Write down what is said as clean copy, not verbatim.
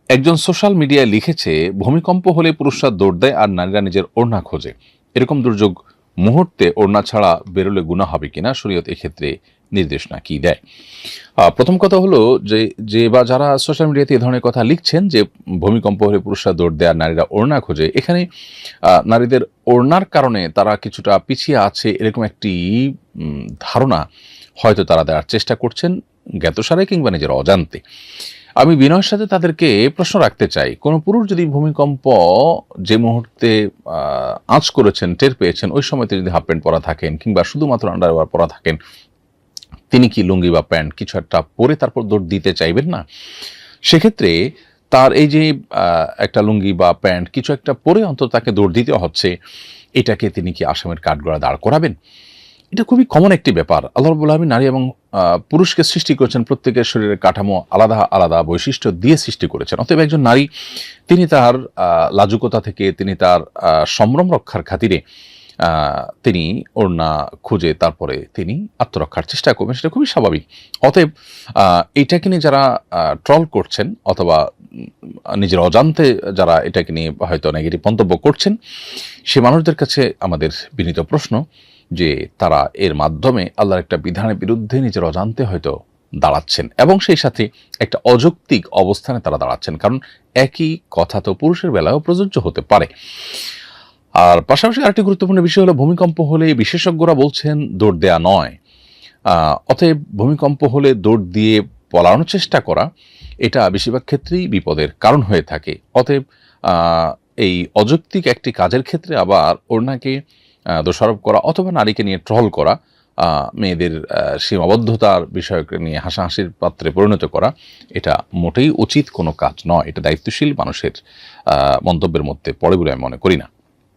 একজন সোশ্যাল মিডিয়ায় লিখেছে, ভূমিকম্প হলে পুরুষরা দৌড় দেয় আর নারীরা নিজের ওড়না খোঁজে। এরকম দুর্যোগ মুহূর্তে ওড়না ছাড়া বেরোলে গুনাহ হবে কিনা, শরীয়ত এক্ষেত্রে নির্দেশনা কি দেয়? প্রথম কথা হলো যে যে বা যারা সোশ্যাল মিডিয়াতে এই ধরনের কথা লিখছেন যে ভূমিকম্প হলে পুরুষরা দৌড় দেয় আর নারীরা ওড়না খোঁজে, এখানে নারীদের ওড়নার কারণে তারা কিছুটা পিছিয়ে আছে এরকম একটি ধারণা হয়তো তারা দেওয়ার চেষ্টা করছেন, জ্ঞাতসারে কিংবা নিজের অজান্তে। আমি বিনয়ের সাথে তাদেরকে প্রশ্ন রাখতে চাই, কোনো পুরুষ যদি ভূমিকম্প যে মুহূর্তে আঁচ করেছেন, টের পেয়েছেন, ওই সময়তে যদি হাফ প্যান্ট পরা থাকেন কিংবা শুধুমাত্র আন্ডারওয়্যার পরা থাকেন, তিনি কি লুঙ্গি বা প্যান্ট কিছু একটা পরে তারপর দৌড় দিতে চাইবেন না? সেক্ষেত্রে তার এই যে একটা লুঙ্গি বা প্যান্ট কিছু একটা পরে অন্তত তাকে দৌড় দিতে হচ্ছে, এটাকে তিনি কি আসামের কাঠগড়া দাঁড় করাবেন? এটা খুবই কমন একটি ব্যাপার। আল্লাহ রাব্বুল আলামিন নারী এবং পুরুষকে সৃষ্টি করেছেন, প্রত্যেকের শরীরের কাঠামো আলাদা আলাদা বৈশিষ্ট্য দিয়ে সৃষ্টি করেছেন। অতএব একজন নারী তিনি তার লাজুকতা থেকে, তিনি তার সম্ভ্রম রক্ষার খাতিরে তিনি ওড়না খুঁজে তারপরে তিনি আত্মরক্ষার চেষ্টা করবেন, সেটা খুবই স্বাভাবিক। অতএব এইটাকে নিয়ে যারা ট্রল করছেন অথবা নিজের অজান্তে যারা এটাকে নিয়ে হয়তো নেগেটিভ মন্তব্য করছেন, সে মানুষদের কাছে আমাদের বিনীত প্রশ্ন যে তারা এর মাধ্যমে আল্লাহর একটা বিধানের বিরুদ্ধে নিজের অজান্তে হয়তো দাঁড়াচ্ছেন এবং সেই সাথে একটা অযৌক্তিক অবস্থানে তারা দাঁড়াচ্ছেন, কারণ একই কথা তো পুরুষের বেলায়ও প্রযোজ্য হতে পারে। আর পাশাপাশি আরেকটি গুরুত্বপূর্ণ বিষয় হলো, ভূমিকম্প হলে বিশেষজ্ঞরা বলছেন দৌড় দেয়া নয়। অতএব ভূমিকম্প হলে দৌড় দিয়ে পলানোর চেষ্টা করা, এটা বেশিরভাগ ক্ষেত্রেই বিপদের কারণ হয়ে থাকে। অতএব এই অযৌক্তিক একটি কাজের ক্ষেত্রে আবার ওড়নাকে দোষারোপ করা অথবা নারীকে নিয়ে ট্রল করা, মেয়েদের সীমাবদ্ধতার বিষয়কে নিয়ে হাসাহাসির পাত্রে পরিণত করা, এটা মোটেই উচিত কোনো কাজ নয়। এটা দায়িত্বশীল মানুষের মন্তব্যের মধ্যে পড়ে বলে আমি মনে করি না।